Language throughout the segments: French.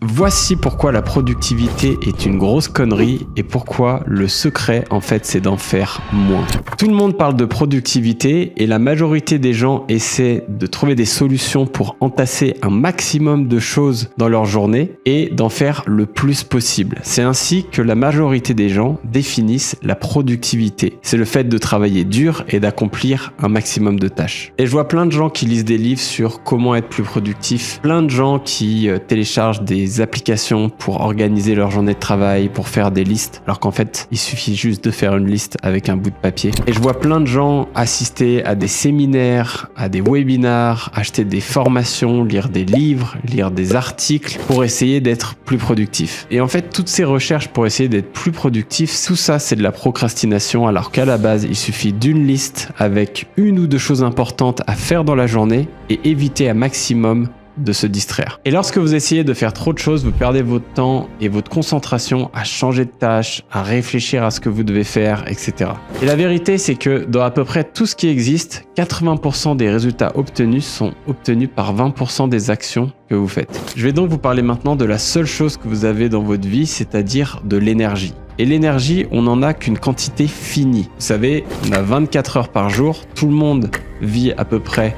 Voici pourquoi la productivité est une grosse connerie et pourquoi le secret, en fait, c'est d'en faire moins. Tout le monde parle de productivité et la majorité des gens essaient de trouver des solutions pour entasser un maximum de choses dans leur journée et d'en faire le plus possible. C'est ainsi que la majorité des gens définissent la productivité. C'est le fait de travailler dur et d'accomplir un maximum de tâches. Et je vois plein de gens qui lisent des livres sur comment être plus productif, plein de gens qui téléchargent des applications pour organiser leur journée de travail, pour faire des listes, alors qu'en fait, il suffit juste de faire une liste avec un bout de papier. Et je vois plein de gens assister à des séminaires, à des webinars, acheter des formations, lire des livres, lire des articles pour essayer d'être plus productif. Et en fait, toutes ces recherches pour essayer d'être plus productif, tout ça, c'est de la procrastination, alors qu'à la base, il suffit d'une liste avec une ou deux choses importantes à faire dans la journée et éviter un maximum de se distraire. Et lorsque vous essayez de faire trop de choses, vous perdez votre temps et votre concentration à changer de tâche, à réfléchir à ce que vous devez faire, etc. Et la vérité, c'est que dans à peu près tout ce qui existe, 80% des résultats obtenus sont obtenus par 20% des actions que vous faites. Je vais donc vous parler maintenant de la seule chose que vous avez dans votre vie, c'est-à-dire de l'énergie. Et l'énergie, on n'en a qu'une quantité finie. Vous savez, on a 24 heures par jour, tout le monde vit à peu près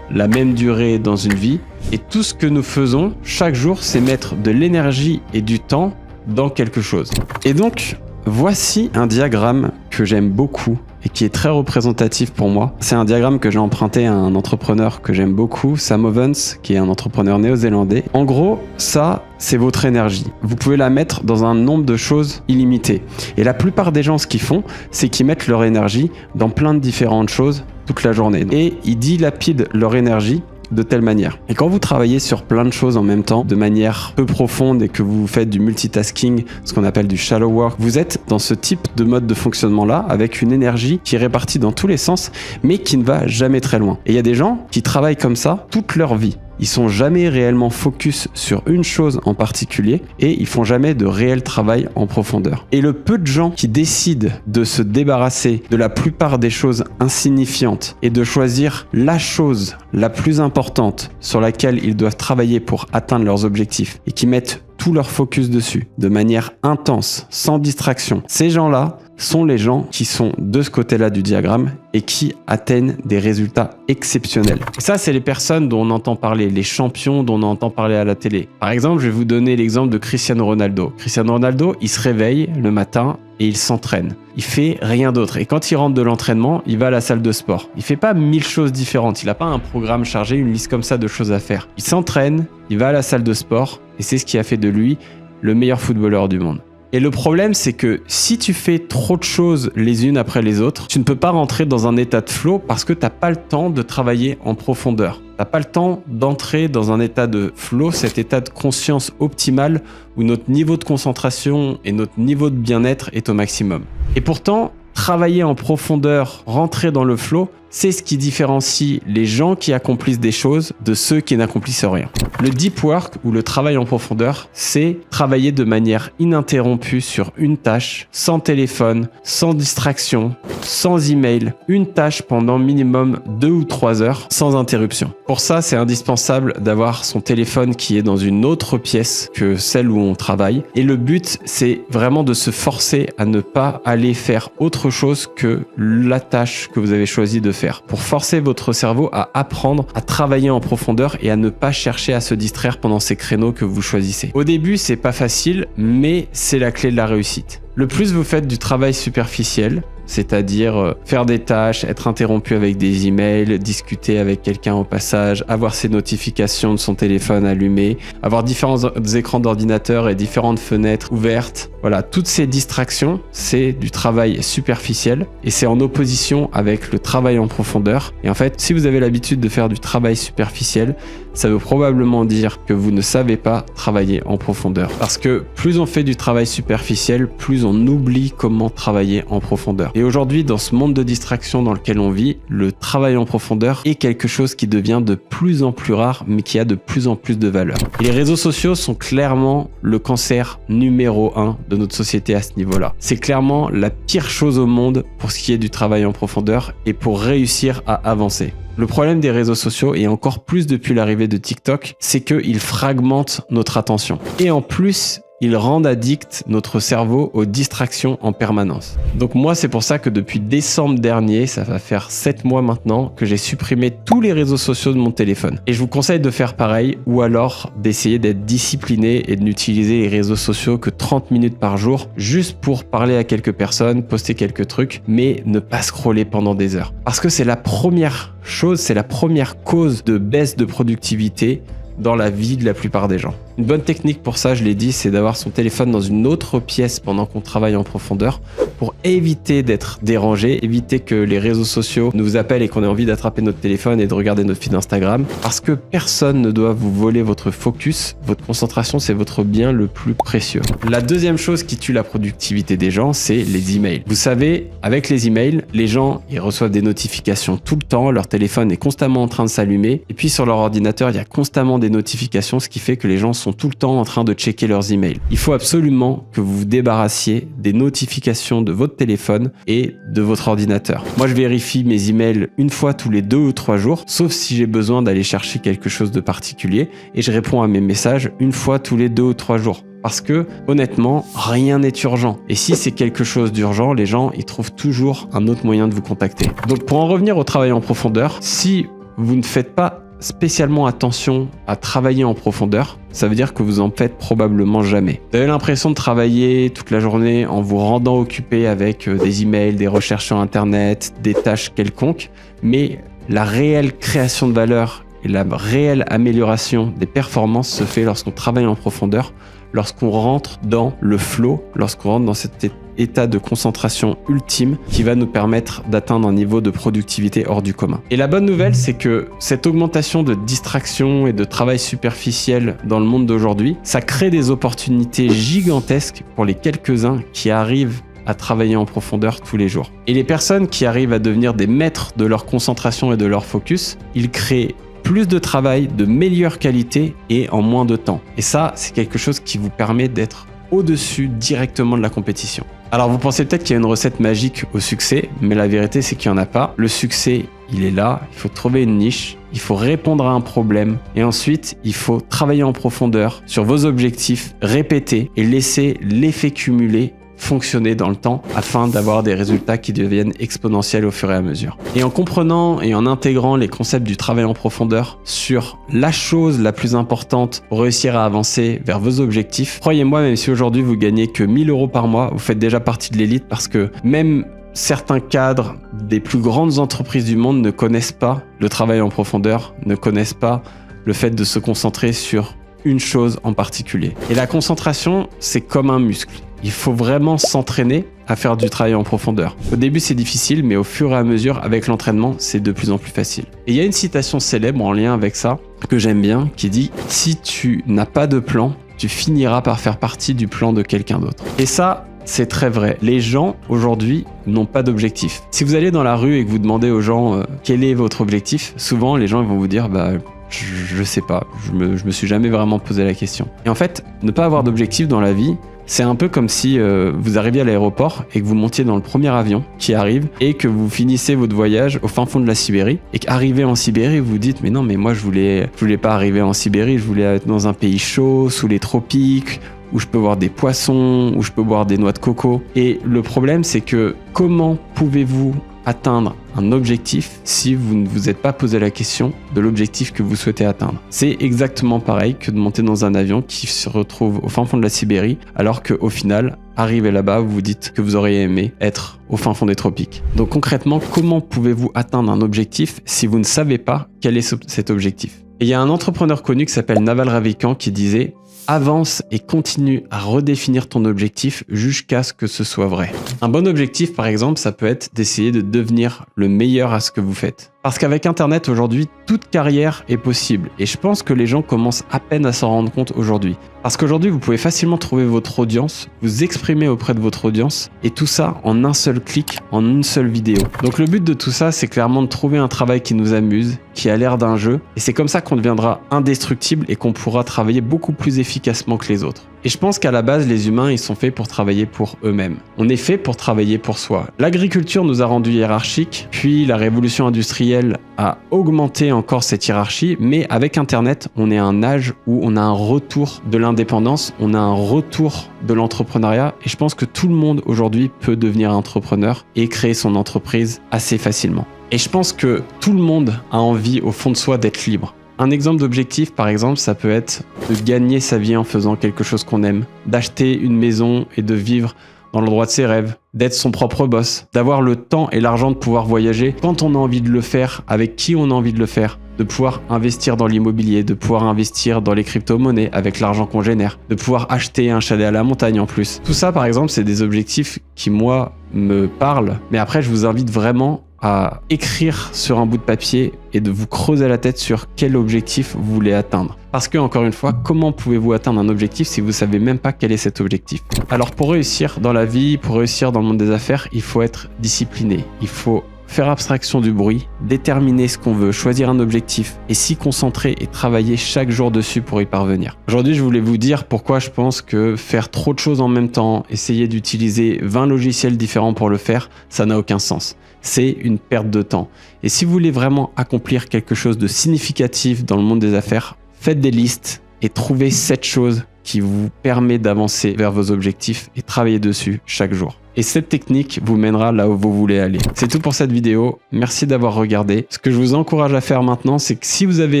la même durée dans une vie. Et tout ce que nous faisons chaque jour, c'est mettre de l'énergie et du temps dans quelque chose. Et donc, voici un diagramme que j'aime beaucoup et qui est très représentatif pour moi. C'est un diagramme que j'ai emprunté à un entrepreneur que j'aime beaucoup, Sam Ovens, qui est un entrepreneur néo-zélandais. En gros, ça, c'est votre énergie. Vous pouvez la mettre dans un nombre de choses illimité. Et la plupart des gens, ce qu'ils font, c'est qu'ils mettent leur énergie dans plein de différentes choses toute la journée. Et ils dilapident leur énergie de telle manière. Et quand vous travaillez sur plein de choses en même temps, de manière peu profonde et que vous faites du multitasking, ce qu'on appelle du shallow work, vous êtes dans ce type de mode de fonctionnement-là avec une énergie qui est répartie dans tous les sens, mais qui ne va jamais très loin. Et il y a des gens qui travaillent comme ça toute leur vie. Ils sont jamais réellement focus sur une chose en particulier et ils font jamais de réel travail en profondeur. Et le peu de gens qui décident de se débarrasser de la plupart des choses insignifiantes et de choisir la chose la plus importante sur laquelle ils doivent travailler pour atteindre leurs objectifs et qui mettent tout leur focus dessus de manière intense, sans distraction, ces gens-là sont les gens qui sont de ce côté-là du diagramme et qui atteignent des résultats exceptionnels. Et ça, c'est les personnes dont on entend parler, les champions dont on entend parler à la télé. Par exemple, je vais vous donner l'exemple de Cristiano Ronaldo. Cristiano Ronaldo, il se réveille le matin et il s'entraîne. Il fait rien d'autre. Et quand il rentre de l'entraînement, il va à la salle de sport. Il fait pas 1000 choses différentes. Il n'a pas un programme chargé, une liste comme ça de choses à faire. Il s'entraîne, il va à la salle de sport et c'est ce qui a fait de lui le meilleur footballeur du monde. Et le problème, c'est que si tu fais trop de choses les unes après les autres, tu ne peux pas rentrer dans un état de flow parce que tu n'as pas le temps de travailler en profondeur. Tu n'as pas le temps d'entrer dans un état de flow, cet état de conscience optimal où notre niveau de concentration et notre niveau de bien-être est au maximum. Et pourtant, travailler en profondeur, rentrer dans le flow, c'est ce qui différencie les gens qui accomplissent des choses de ceux qui n'accomplissent rien. Le deep work ou le travail en profondeur, c'est travailler de manière ininterrompue sur une tâche, sans téléphone, sans distraction, sans email, une tâche pendant minimum 2 ou 3 heures, sans interruption. Pour ça, c'est indispensable d'avoir son téléphone qui est dans une autre pièce que celle où on travaille. Et le but, c'est vraiment de se forcer à ne pas aller faire autre chose que la tâche que vous avez choisi de faire, pour forcer votre cerveau à apprendre à travailler en profondeur et à ne pas chercher à se distraire pendant ces créneaux que vous choisissez. Au début, c'est pas facile, mais c'est la clé de la réussite. Le plus vous faites du travail superficiel, c'est-à-dire faire des tâches, être interrompu avec des emails, discuter avec quelqu'un au passage, avoir ses notifications de son téléphone allumées, avoir différents écrans d'ordinateur et différentes fenêtres ouvertes. Voilà, toutes ces distractions, c'est du travail superficiel et c'est en opposition avec le travail en profondeur. Et en fait, si vous avez l'habitude de faire du travail superficiel, ça veut probablement dire que vous ne savez pas travailler en profondeur. Parce que plus on fait du travail superficiel, plus on oublie comment travailler en profondeur. Et aujourd'hui, dans ce monde de distraction dans lequel on vit, le travail en profondeur est quelque chose qui devient de plus en plus rare, mais qui a de plus en plus de valeur. Et les réseaux sociaux sont clairement le cancer numéro 1 de notre société à ce niveau-là. C'est clairement la pire chose au monde pour ce qui est du travail en profondeur et pour réussir à avancer. Le problème des réseaux sociaux, et encore plus depuis l'arrivée de TikTok, c'est qu'ils fragmentent notre attention. Et en plus, ils rendent addict notre cerveau aux distractions en permanence. Donc moi, c'est pour ça que depuis décembre dernier, ça va faire 7 mois maintenant, que j'ai supprimé tous les réseaux sociaux de mon téléphone. Et je vous conseille de faire pareil, ou alors d'essayer d'être discipliné et de n'utiliser les réseaux sociaux que 30 minutes par jour, juste pour parler à quelques personnes, poster quelques trucs, mais ne pas scroller pendant des heures. Parce que c'est la première chose, c'est la première cause de baisse de productivité dans la vie de la plupart des gens. Une bonne technique pour ça, je l'ai dit, c'est d'avoir son téléphone dans une autre pièce pendant qu'on travaille en profondeur pour éviter d'être dérangé, éviter que les réseaux sociaux nous appellent et qu'on ait envie d'attraper notre téléphone et de regarder notre feed Instagram, parce que personne ne doit vous voler votre focus. Votre concentration, c'est votre bien le plus précieux. La deuxième chose qui tue la productivité des gens, c'est les emails. Vous savez, avec les emails, les gens, ils reçoivent des notifications tout le temps, leur téléphone est constamment en train de s'allumer, et puis sur leur ordinateur, il y a constamment des notifications, ce qui fait que les gens sont tout le temps en train de checker leurs emails. Il faut absolument que vous vous débarrassiez des notifications de votre téléphone et de votre ordinateur. Moi, je vérifie mes emails une fois tous les 2 ou 3 jours, sauf si j'ai besoin d'aller chercher quelque chose de particulier, et je réponds à mes messages une fois tous les 2 ou 3 jours. Parce que, honnêtement, rien n'est urgent. Et si c'est quelque chose d'urgent, les gens, ils trouvent toujours un autre moyen de vous contacter. Donc, pour en revenir au travail en profondeur, si vous ne faites pas spécialement attention à travailler en profondeur, ça veut dire que vous en faites probablement jamais. Vous avez l'impression de travailler toute la journée en vous rendant occupé avec des emails, des recherches sur internet, des tâches quelconques, mais la réelle création de valeur et la réelle amélioration des performances se fait lorsqu'on travaille en profondeur, lorsqu'on rentre dans le flow, lorsqu'on rentre dans cet état de concentration ultime qui va nous permettre d'atteindre un niveau de productivité hors du commun. Et la bonne nouvelle, c'est que cette augmentation de distraction et de travail superficiel dans le monde d'aujourd'hui, ça crée des opportunités gigantesques pour les quelques-uns qui arrivent à travailler en profondeur tous les jours. Et les personnes qui arrivent à devenir des maîtres de leur concentration et de leur focus, ils créent plus de travail, de meilleure qualité et en moins de temps. Et ça, c'est quelque chose qui vous permet d'être au-dessus directement de la compétition. Alors vous pensez peut-être qu'il y a une recette magique au succès, mais la vérité c'est qu'il n'y en a pas. Le succès, il est là, il faut trouver une niche, il faut répondre à un problème et ensuite il faut travailler en profondeur sur vos objectifs, répéter et laisser l'effet cumulé fonctionner dans le temps afin d'avoir des résultats qui deviennent exponentiels au fur et à mesure. Et en comprenant et en intégrant les concepts du travail en profondeur sur la chose la plus importante pour réussir à avancer vers vos objectifs, croyez-moi, même si aujourd'hui vous gagnez que 1 000 € par mois, vous faites déjà partie de l'élite parce que même certains cadres des plus grandes entreprises du monde ne connaissent pas le travail en profondeur, ne connaissent pas le fait de se concentrer sur une chose en particulier. Et la concentration, c'est comme un muscle. Il faut vraiment s'entraîner à faire du travail en profondeur. Au début, c'est difficile, mais au fur et à mesure, avec l'entraînement, c'est de plus en plus facile. Et il y a une citation célèbre en lien avec ça, que j'aime bien, qui dit « Si tu n'as pas de plan, tu finiras par faire partie du plan de quelqu'un d'autre. » Et ça, c'est très vrai. Les gens, aujourd'hui, n'ont pas d'objectif. Si vous allez dans la rue et que vous demandez aux gens quel est votre objectif, souvent, les gens ils vont vous dire « je sais pas, je me suis jamais vraiment posé la question. » Et en fait, ne pas avoir d'objectif dans la vie, c'est un peu comme si vous arriviez à l'aéroport et que vous montiez dans le premier avion qui arrive et que vous finissez votre voyage au fin fond de la Sibérie et qu'arrivé en Sibérie, vous vous dites « Mais non, mais moi je voulais pas arriver en Sibérie, je voulais être dans un pays chaud, sous les tropiques, où je peux voir des poissons, où je peux boire des noix de coco. » Et le problème, c'est que comment pouvez-vous atteindre un objectif si vous ne vous êtes pas posé la question de l'objectif que vous souhaitez atteindre? C'est exactement pareil que de monter dans un avion qui se retrouve au fin fond de la Sibérie, alors qu'au final, arrivé là-bas, vous vous dites que vous auriez aimé être au fin fond des tropiques. Donc concrètement, comment pouvez-vous atteindre un objectif si vous ne savez pas quel est cet objectif? Et il y a un entrepreneur connu qui s'appelle Naval Ravikant qui disait « Avance et continue à redéfinir ton objectif jusqu'à ce que ce soit vrai. » Un bon objectif, par exemple, ça peut être d'essayer de devenir le meilleur à ce que vous faites. Parce qu'avec Internet, aujourd'hui, toute carrière est possible. Et je pense que les gens commencent à peine à s'en rendre compte aujourd'hui. Parce qu'aujourd'hui, vous pouvez facilement trouver votre audience, vous exprimer auprès de votre audience, et tout ça en un seul clic, en une seule vidéo. Donc le but de tout ça, c'est clairement de trouver un travail qui nous amuse, qui a l'air d'un jeu, et c'est comme ça qu'on deviendra indestructible et qu'on pourra travailler beaucoup plus efficacement que les autres. Et je pense qu'à la base, les humains, ils sont faits pour travailler pour eux-mêmes. On est fait pour travailler pour soi. L'agriculture nous a rendus hiérarchiques, puis la révolution industrielle a augmenté encore cette hiérarchie, mais avec Internet, on est à un âge où on a un retour de l'indépendance, on a un retour de l'entrepreneuriat, et je pense que tout le monde aujourd'hui peut devenir entrepreneur et créer son entreprise assez facilement. Et je pense que tout le monde a envie au fond de soi d'être libre. Un exemple d'objectif, par exemple, ça peut être de gagner sa vie en faisant quelque chose qu'on aime, d'acheter une maison et de vivre dans l'endroit de ses rêves, d'être son propre boss, d'avoir le temps et l'argent de pouvoir voyager quand on a envie de le faire, avec qui on a envie de le faire, de pouvoir investir dans l'immobilier, de pouvoir investir dans les crypto-monnaies avec l'argent qu'on génère, de pouvoir acheter un chalet à la montagne en plus. Tout ça, par exemple, c'est des objectifs qui, moi, me parlent, mais après, je vous invite vraiment à écrire sur un bout de papier et de vous creuser la tête sur quel objectif vous voulez atteindre. Parce que, encore une fois, comment pouvez-vous atteindre un objectif si vous ne savez même pas quel est cet objectif? Alors, pour réussir dans la vie, pour réussir dans le monde des affaires, il faut être discipliné. Il faut faire abstraction du bruit, déterminer ce qu'on veut, choisir un objectif et s'y concentrer et travailler chaque jour dessus pour y parvenir. Aujourd'hui, je voulais vous dire pourquoi je pense que faire trop de choses en même temps, essayer d'utiliser 20 logiciels différents pour le faire, ça n'a aucun sens. C'est une perte de temps. Et si vous voulez vraiment accomplir quelque chose de significatif dans le monde des affaires, faites des listes et trouvez 7 choses qui vous permettent d'avancer vers vos objectifs et travaillez dessus chaque jour. Et cette technique vous mènera là où vous voulez aller. C'est tout pour cette vidéo. Merci d'avoir regardé. Ce que je vous encourage à faire maintenant, c'est que si vous avez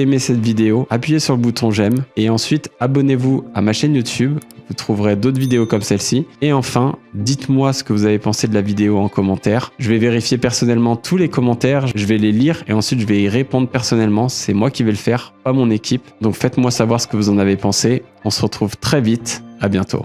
aimé cette vidéo, appuyez sur le bouton j'aime et ensuite abonnez-vous à ma chaîne YouTube. Vous trouverez d'autres vidéos comme celle-ci. Et enfin, dites-moi ce que vous avez pensé de la vidéo en commentaire. Je vais vérifier personnellement tous les commentaires, je vais les lire et ensuite je vais y répondre personnellement. C'est moi qui vais le faire, pas mon équipe. Donc faites-moi savoir ce que vous en avez pensé. On se retrouve très vite. À bientôt.